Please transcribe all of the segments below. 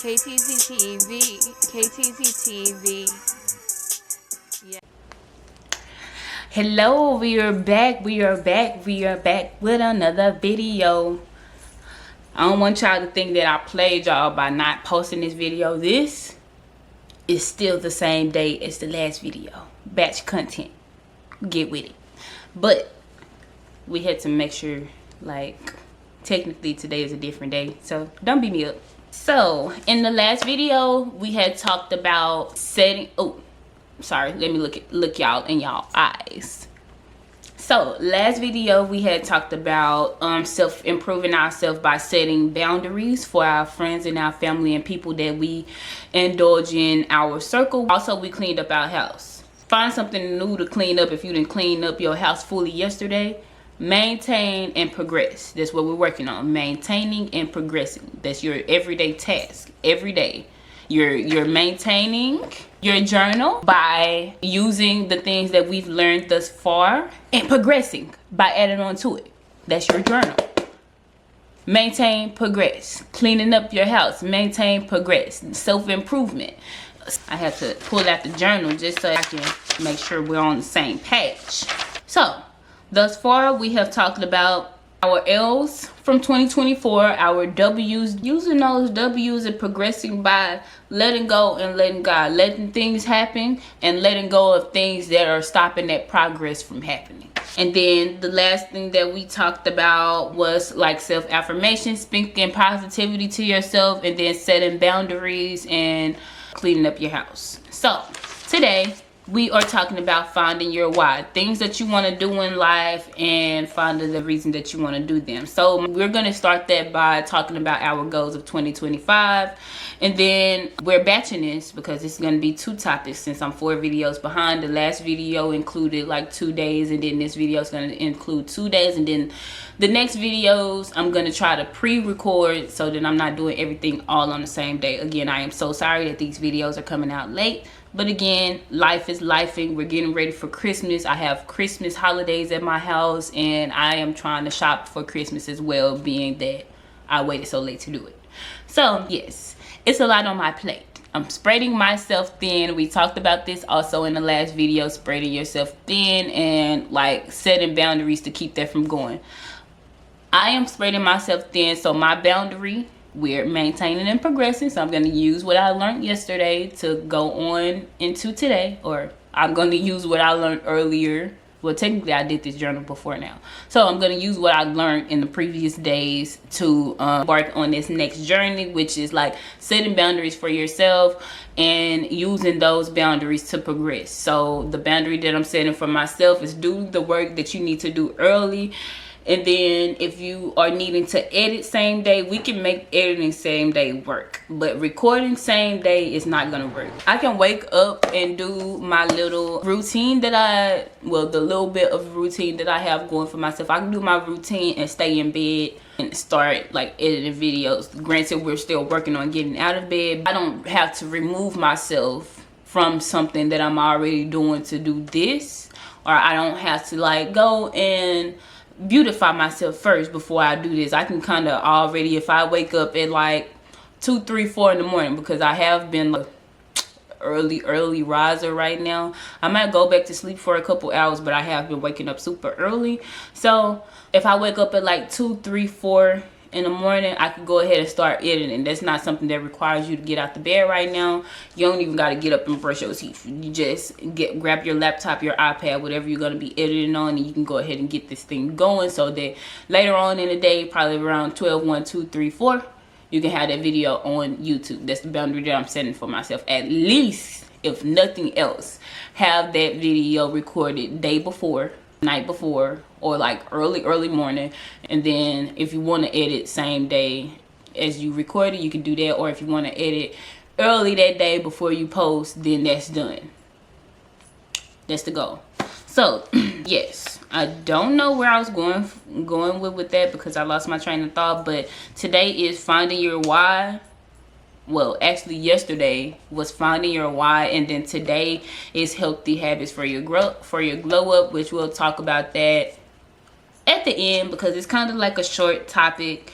KTZ TV. KTZ TV. Yeah. Hello, we are back with another video. I don't want y'all to think that I played y'all by not posting this video. This is still the same day as the last video. Batch content. Get with it. But we had to make sure, like, technically today is a different day, so don't beat me up. So in the last video we had talked about setting, let me look y'all in y'all eyes. So last video we had talked about improving ourselves by setting boundaries for our friends and our family and people that we indulge in our circle. Also, we cleaned up our house. Find something new to clean up if you didn't clean up your house fully yesterday. Maintain and progress. That's what we're working on. Maintaining and progressing. That's your everyday task. Every day you're maintaining your journal by using the things that we've learned thus far, and progressing by adding on to it. That's your journal. Maintain, progress. Cleaning up your house. Maintain, progress. Self-improvement. I have to pull out the journal just so I can make sure we're on the same page. So thus far, we have talked about our L's from 2024, our W's, using those W's and progressing by letting go and letting God, letting things happen and letting go of things that are stopping that progress from happening. And then the last thing that we talked about was like self-affirmation, speaking positivity to yourself, and then setting boundaries and cleaning up your house. So today we are talking about finding your why, things that you want to do in life and finding the reason that you want to do them. So we're going to start that by talking about our goals of 2025, and then we're batching this because it's going to be 2 topics since I'm 4 videos behind. The last video included like 2 days, and then this video is going to include 2 days, and then the next videos I'm going to try to pre-record so that I'm not doing everything all on the same day. Again, I am so sorry that these videos are coming out late. But again, life is lifing. We're getting ready for Christmas. I have Christmas holidays at my house, and I am trying to shop for Christmas as well, being that I waited so late to do it. So yes, it's a lot on my plate. I'm spreading myself thin. We talked about this also in the last video, spreading yourself thin and like setting boundaries to keep that from going. I am spreading myself thin, so my boundary, we're maintaining and progressing. So I'm going to use what I learned yesterday to go on into today, or I'm going to use what I learned earlier. Well, technically I did this journal before now, so I'm going to use what I learned in the previous days to embark on this next journey, which is like setting boundaries for yourself and using those boundaries to progress. So the boundary that I'm setting for myself is do the work that you need to do early. And then if you are needing to edit same day, we can make editing same day work. But recording same day is not going to work. I can wake up and do my little routine that the little bit of routine that I have going for myself. I can do my routine and stay in bed and start like editing videos. Granted, we're still working on getting out of bed. I don't have to remove myself from something that I'm already doing to do this. Or I don't have to like go and beautify myself first before I do this. I can kind of already, if I wake up at like 2, 3, 4 in the morning, because I have been like early riser right now. I might go back to sleep for a couple hours, but I have been waking up super early. So if I wake up at like 2, 3, 4 in the morning, I could go ahead and start editing. That's not something that requires you to get out the bed right now. You don't even got to get up and brush your teeth. You just grab your laptop, your iPad, whatever you're going to be editing on, and you can go ahead and get this thing going so that later on in the day, probably around 12, 1, 2, 3, 4, you can have that video on YouTube. That's the boundary that I'm setting for myself. At least, if nothing else, have that video recorded day before, night before, or like early morning. And then if you want to edit same day as you record it, you can do that. Or if you want to edit early that day before you post, then that's done. That's the goal. So yes, I don't know where I was going with that because I lost my train of thought. But today is finding your why. Well, actually yesterday was finding your why, and then today is healthy habits for your glow up, which we'll talk about that at the end because it's kind of like a short topic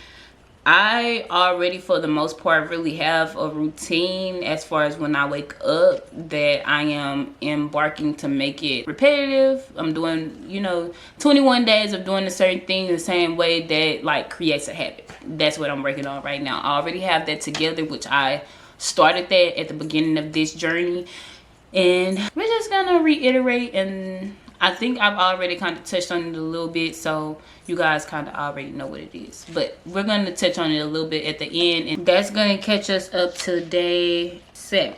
I already, for the most part, really have a routine as far as when I wake up that I am embarking to make it repetitive. I'm doing, you know, 21 days of doing a certain thing the same way that like creates a habit. That's what I'm working on right now. I already have that together, which I started that at the beginning of this journey. And we're just gonna reiterate, and I think I've already kind of touched on it a little bit, so you guys kind of already know what it is. But we're going to touch on it a little bit at the end, and that's going to catch us up to day 7.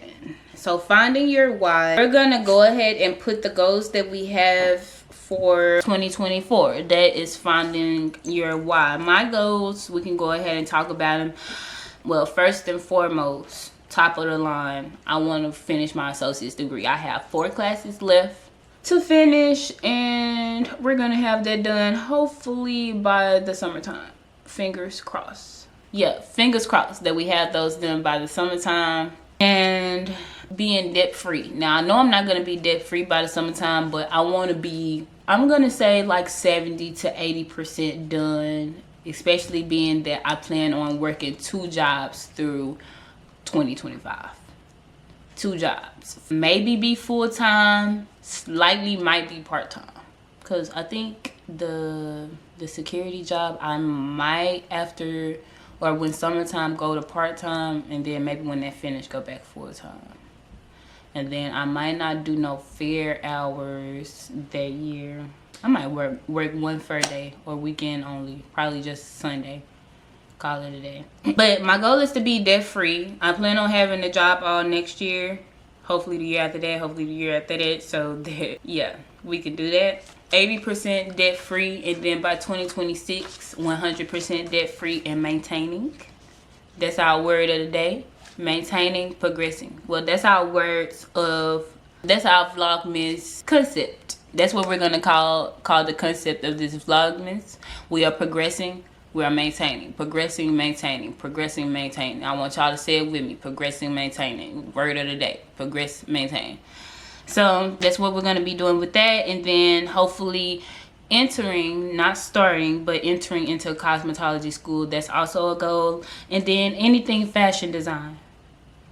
So finding your why. We're going to go ahead and put the goals that we have for 2024. That is finding your why. My goals, we can go ahead and talk about them. Well, first and foremost, top of the line, I want to finish my associate's degree. I have 4 classes left to finish, and we're gonna have that done hopefully by the summertime. Fingers crossed. Yeah, fingers crossed that we have those done by the summertime. And being debt free. Now I know I'm not gonna be debt free by the summertime, but I want to be, I'm gonna say like 70 to 80% done, especially being that I plan on working 2 jobs through 2025. 2 jobs, maybe be full-time, slightly might be part-time, because I think the security job I might, after or when summertime, go to part-time, and then maybe when that finish go back full-time. And then I might not do no fair hours that year. I might work 1 fair day or weekend only, probably just Sunday. Call it a day. But my goal is to be debt free. I plan on having a job all next year, hopefully the year after that, hopefully the year after that, so that, yeah, we can do that. 80% debt free, and then by 2026 100% debt free and maintaining. That's our word of the day. Maintaining, progressing. Well, that's our words of, that's our Vlogmas concept. That's what we're gonna call the concept of this Vlogmas. We are progressing, we are maintaining. Progressing, maintaining. Progressing, maintaining. I want y'all to say it with me. Progressing, maintaining. Word of the day. Progress, maintain. So that's what we're going to be doing with that. And then hopefully entering, not starting, but entering into a cosmetology school. That's also a goal. And then anything fashion design.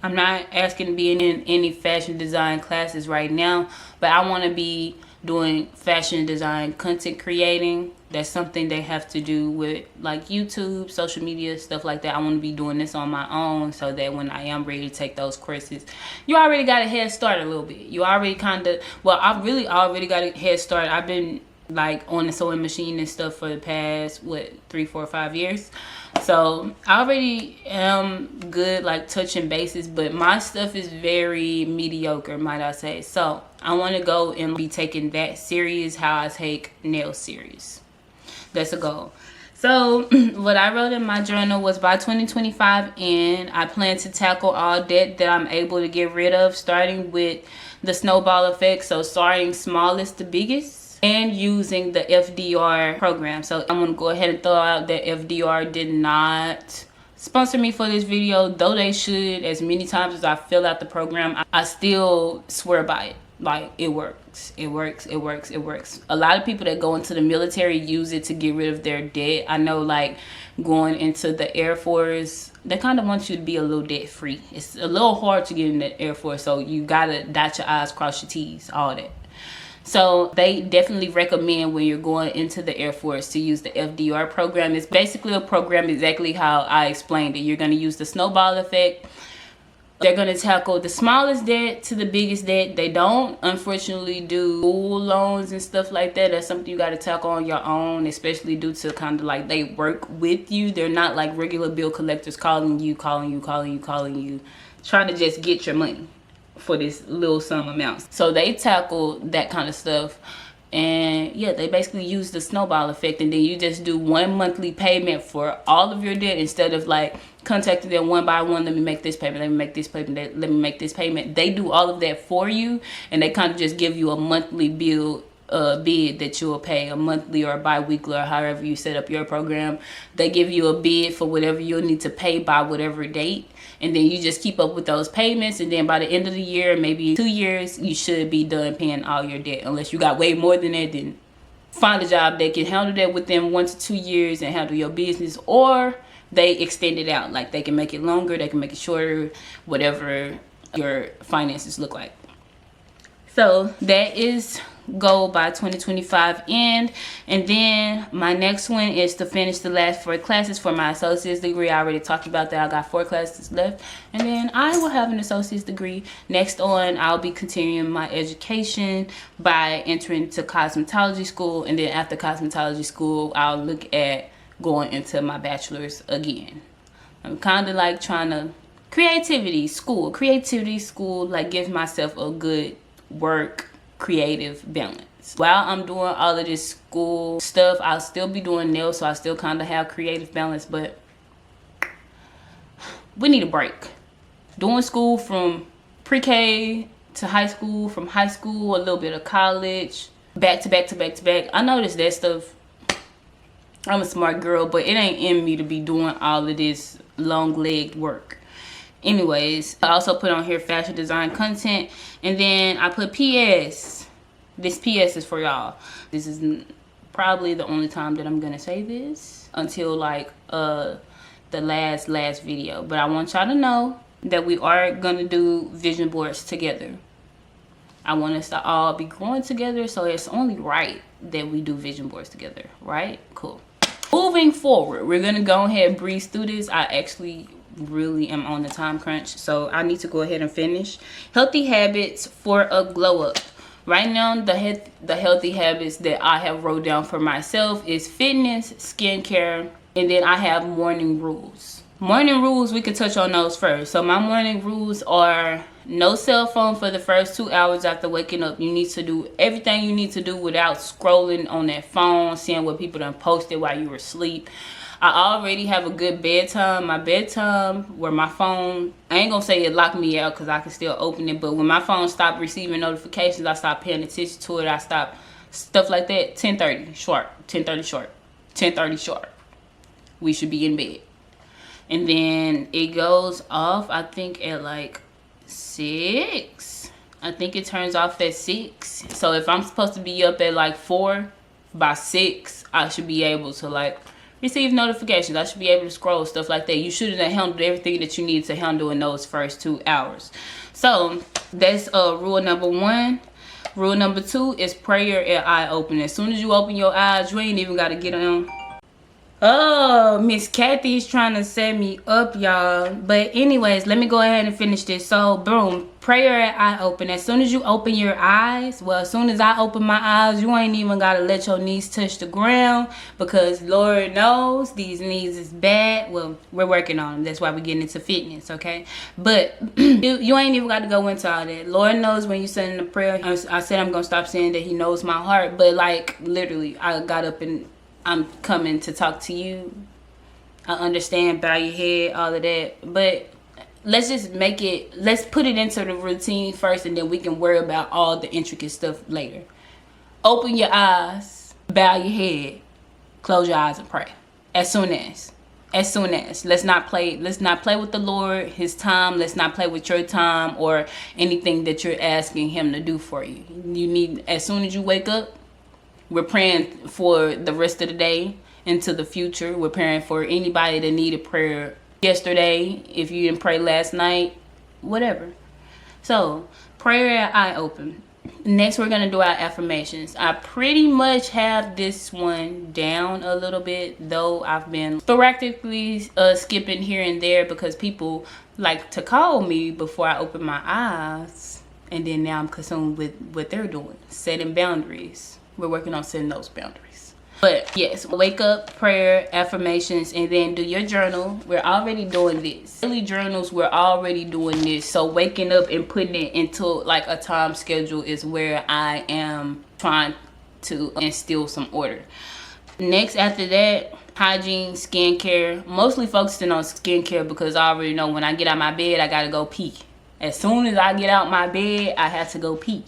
I'm not asking to be in any fashion design classes right now, but I want to be doing fashion design content creating. That's something they have to do with like YouTube, social media, stuff like that. I want to be doing this on my own, so that when I am ready to take those courses, you already got a head start a little bit. You already kind of, well, I've really already got a head start. I've been like on the sewing machine and stuff for the past, what, 3, 4, 5 years. So I already am good like touching bases, but my stuff is very mediocre, might I say. So I want to go and be taking that serious how I take nails serious. That's a goal. So what I wrote in my journal was by 2025 and I plan to tackle all debt that I'm able to get rid of, starting with the snowball effect. So starting smallest to biggest, and using the FDR program. So I'm gonna go ahead and throw out that FDR did not sponsor me for this video, though they should. As many times as I fill out the program, I still swear by it. Like, it works. It works. It works. It works. A lot of people that go into the military use it to get rid of their debt. I know, like, going into the Air Force, they kind of want you to be a little debt free. It's a little hard to get in the Air Force, so you gotta dot your I's, cross your T's, all that. So they definitely recommend when you're going into the Air Force to use the FDR program. It's basically a program exactly how I explained it. You're going to use the snowball effect. They're going to tackle the smallest debt to the biggest debt. They don't, unfortunately, do school loans and stuff like that. That's something you got to tackle on your own, especially due to kind of like they work with you. They're not like regular bill collectors calling you, trying to just get your money for this little sum amount. So they tackle that kind of stuff, and yeah, they basically use the snowball effect, and then you just do 1 monthly payment for all of your debt instead of like contacting them one by one. Let me make this payment, let me make this payment, let me make this payment. They do all of that for you, and they kind of just give you a monthly bill bid that you will pay, a monthly or a bi-weekly or however you set up your program. They give you a bid for whatever you'll need to pay by whatever date, and then you just keep up with those payments, and then by the end of the year, maybe 2 years, you should be done paying all your debt. Unless you got way more than that, then find a job that can handle that within 1 to 2 years and handle your business, or they extend it out. Like they can make it longer, they can make it shorter, whatever your finances look like. So that is goal by 2025 end. And then my next one is to finish the last 4 classes for my associate's degree. I already talked about that. I got 4 classes left, and then I will have an associate's degree. Next on, I'll be continuing my education by entering to cosmetology school, and then after cosmetology school, I'll look at going into my bachelor's again. I'm kind of like trying to creativity school, like give myself a good work creative balance. While I'm doing all of this school stuff, I'll still be doing nails, so I still kind of have creative balance, but we need a break. Doing school from pre-K to high school, from high school, a little bit of college, back to back to back to back. I noticed that stuff. I'm a smart girl, but it ain't in me to be doing all of this long-legged work. Anyways, I also put on here fashion design content, and then I put PS. This PS is for y'all. This is probably the only time that I'm gonna say this until like the last video. But I want y'all to know that we are gonna do vision boards together. I want us to all be growing together, so it's only right that we do vision boards together, right? Cool. Moving forward, we're gonna go ahead and breeze through this. I actually really am on the time crunch, so I need to go ahead and finish. Healthy habits for a glow up. Right now, the healthy habits that I have wrote down for myself is fitness, skincare, and then I have morning rules. Morning rules, we can touch on those first. So my morning rules are no cell phone for the first 2 hours after waking up. You need to do everything you need to do without scrolling on that phone, seeing what people done posted while you were asleep. I already have a good bedtime. My bedtime where my phone, I ain't gonna say it locked me out because I can still open it, but when my phone stopped receiving notifications, I stopped paying attention to it. I stopped stuff like that. 10:30 sharp, 10:30 sharp, 10:30 sharp. We should be in bed. And then it goes off, I think, at like 6. I think it turns off at 6. So if I'm supposed to be up at like 4, by 6, I should be able to like receive notifications. I should be able to scroll, stuff like that. You should have handled everything that you need to handle in those first 2 hours. So that's rule number 1. Rule number 2 is prayer at eye open. As soon as you open your eyes, you ain't even got to get on. Oh, Miss Kathy's trying to set me up, y'all. But anyways, let me go ahead and finish this. So, boom, prayer at eye open. As soon as you open your eyes, well, as soon as I open my eyes, you ain't even got to let your knees touch the ground, because Lord knows these knees is bad. Well, we're working on them. That's why we're getting into fitness, okay? But you ain't even got to go into all that. Lord knows when you send a prayer. I said I'm going to stop saying that he knows my heart, but like literally, I got up and I'm coming to talk to you. I understand, bow your head, all of that. But let's just make it, let's put it into the routine first, and then we can worry about all the intricate stuff later. Open your eyes, bow your head, close your eyes and pray. As soon as. Let's not play with the Lord, his time. Let's not play with your time or anything that you're asking him to do for you. You need, as soon as you wake up, we're praying for the rest of the day into the future. We're praying for anybody that needed prayer yesterday. If you didn't pray last night, whatever. So, prayer at eye open. Next, we're going to do our affirmations. I pretty much have this one down a little bit, though I've been sporadically skipping here and there because people like to call me before I open my eyes. And then now I'm consumed with what they're doing, setting boundaries. We're working on setting those boundaries. But yes, wake up, prayer, affirmations, and then do your journal. We're already doing this. Daily journals, we're already doing this. So waking up and putting it into like a time schedule is where I am trying to instill some order. Next, after that, hygiene, skincare. Mostly focusing on skincare because I already know when I get out my bed, I gotta go pee. As soon as I get out my bed, I have to go pee.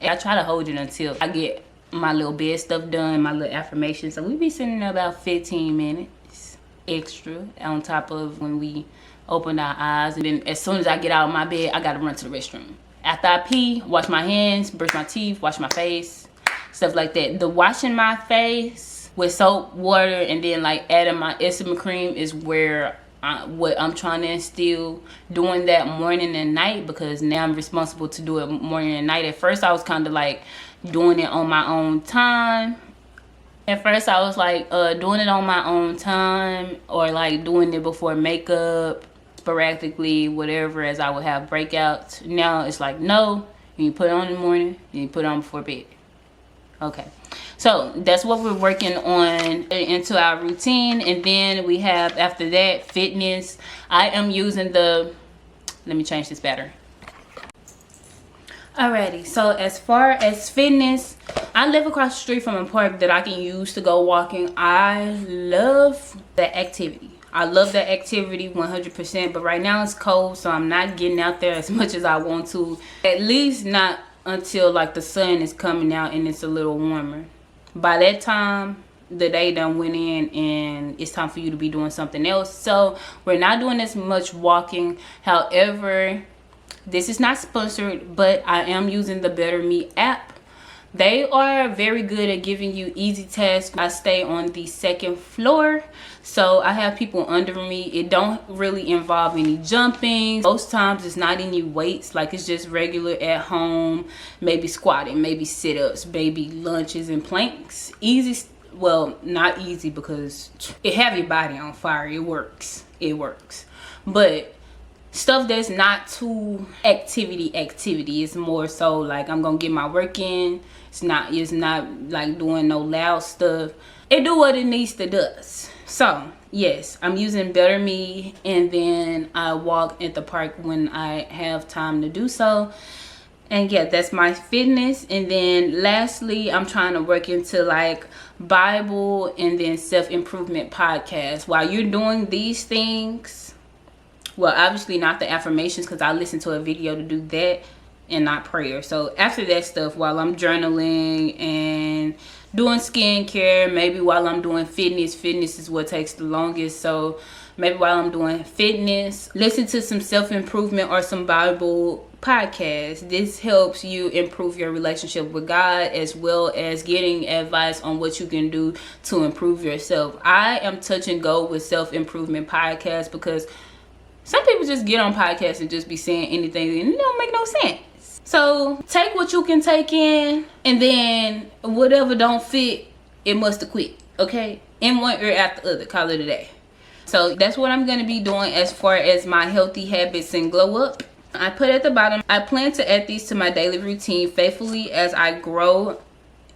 I try to hold it until I get my little bed stuff done, my little affirmations. So we be sitting there about 15 minutes extra on top of when we open our eyes. And then as soon as I get out of my bed, I gotta run to the restroom. After I pee, wash my hands, brush my teeth, wash my face, stuff like that. The washing my face with soap, water, and then like adding my eczema cream is where what I'm trying to instill, doing that morning and night, because now I'm responsible to do it morning and night. At first I was kind of like doing it on my own time. At first I was like doing it on my own time, or like doing it before makeup, sporadically, whatever, as I would have breakouts. Now it's like, no, you put it on in the morning, you put it on before bed. Okay, so that's what we're working on into our routine. And then we have, after that, fitness. I am using the, let me change this battery. Alrighty, so as far as fitness, I live across the street from a park that I can use to go walking. I love the activity. I love that activity 100%, but right now it's cold, so I'm not getting out there as much as I want to. At least not until like the sun is coming out and it's a little warmer. By that time, the day done went in and it's time for you to be doing something else. So we're not doing as much walking. However, this is not sponsored, but I am using the Better Me app. They are very good at giving you easy tasks. I stay on the second floor, so I have people under me. It don't really involve any jumping. Most times it's not any weights, like it's just regular at home, maybe squatting, maybe sit-ups, maybe lunges and planks. Easy, well, not easy because it have your body on fire. It works, but stuff that's not too activity. It's more so like I'm gonna get my work in. It's not like doing no loud stuff. It do what it needs to do. So yes, I'm using Better Me, and then I walk at the park when I have time to do so. And yeah, that's my fitness. And then lastly, I'm trying to work into like Bible and then self-improvement podcasts. While you're doing these things, well, obviously not the affirmations, because I listen to a video to do that and not prayer. So after that stuff, while I'm journaling and doing skincare, maybe while I'm doing fitness is what takes the longest. So maybe while I'm doing fitness, listen to some self-improvement or some Bible podcasts. This helps you improve your relationship with God, as well as getting advice on what you can do to improve yourself. I am touch and go with self-improvement podcasts, because some people just get on podcasts and just be saying anything and it don't make no sense. So take what you can take in, and then whatever don't fit, it must have quit. Okay, in one ear after the other, call it a day. So that's what I'm going to be doing as far as my healthy habits and glow up. I put at the bottom, I plan to add these to my daily routine faithfully as I grow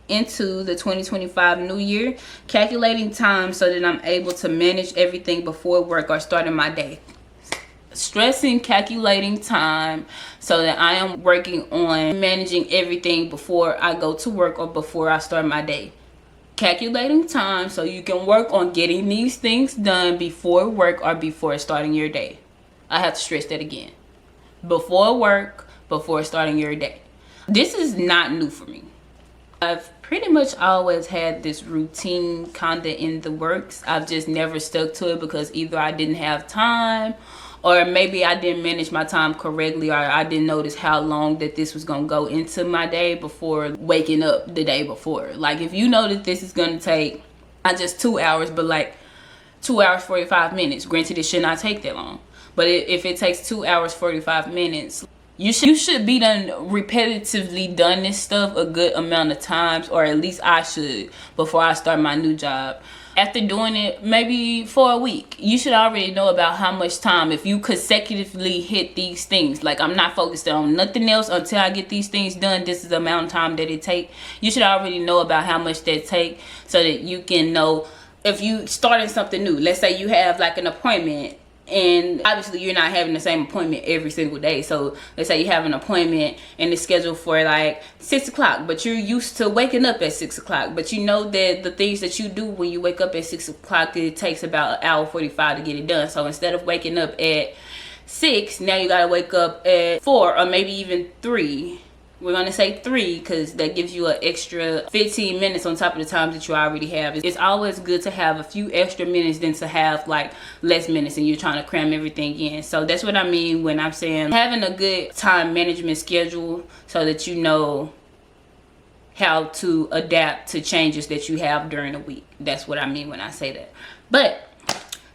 into the 2025 new year, calculating time so that I'm able to manage everything before work or starting my day. Stressing calculating time so that I am working on managing everything before I go to work or before I start my day. Calculating time so you can work on getting these things done before work or before starting your day. I have to stress that again. Before work, before starting your day. This is not new for me. I've pretty much always had this routine kinda in the works. I've just never stuck to it because either I didn't have time, or maybe I didn't manage my time correctly, or I didn't notice how long that this was gonna go into my day before waking up the day before. Like if you know that this is gonna take not just 2 hours, but like 2 hours 45 minutes. Granted, it should not take that long, but if it takes 2 hours 45 minutes, you should be repetitively done this stuff a good amount of times, or at least I should, before I start my new job. After doing it maybe for a week, you should already know about how much time, if you consecutively hit these things. Like I'm not focused on nothing else until I get these things done. This is the amount of time that it take. You should already know about how much that take, so that you can know if you starting something new. Let's say you have like an appointment, and obviously you're not having the same appointment every single day. So let's say you have an appointment and it's scheduled for like 6 o'clock, but you're used to waking up at 6 o'clock. But you know that the things that you do when you wake up at 6 o'clock, it takes about an hour 45 to get it done. So instead of waking up at 6, now you gotta wake up at 4 or maybe even 3. We're gonna say 3 because that gives you an extra 15 minutes on top of the time that you already have. It's always good to have a few extra minutes than to have like less minutes and you're trying to cram everything in. So that's what I mean when I'm saying having a good time management schedule, so that you know how to adapt to changes that you have during the week. That's what I mean when I say that. But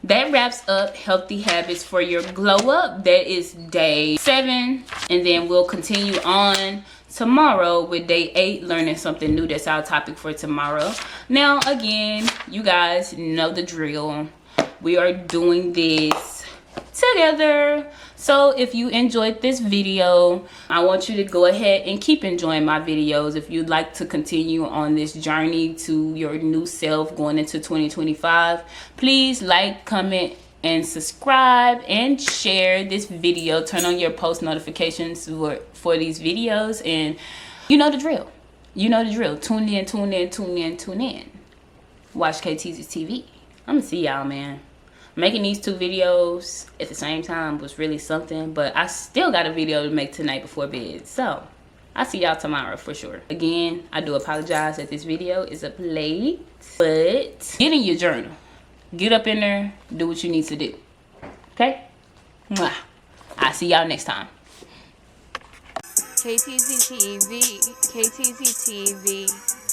that wraps up healthy habits for your glow up. That is day 7, and then we'll continue on tomorrow with day 8, learning something new. That's our topic for tomorrow. Now again, you guys know the drill. We are doing this together. So if you enjoyed this video, I want you to go ahead and keep enjoying my videos. If you'd like to continue on this journey to your new self going into 2025, please like, comment, and subscribe and share this video. Turn on your post notifications for these videos, and you know the drill. You know the drill. Tune in, tune in, tune in, tune in. Watch KTZ TV. I'm gonna see y'all, man. Making these 2 videos at the same time was really something, but I still got a video to make tonight before bed. So I'll see y'all tomorrow for sure. Again, I do apologize that this video is up late, but get in your journal. Get up in there, do what you need to do. Okay? Mwah. I'll see y'all next time. KTZ TV, KTZ TV.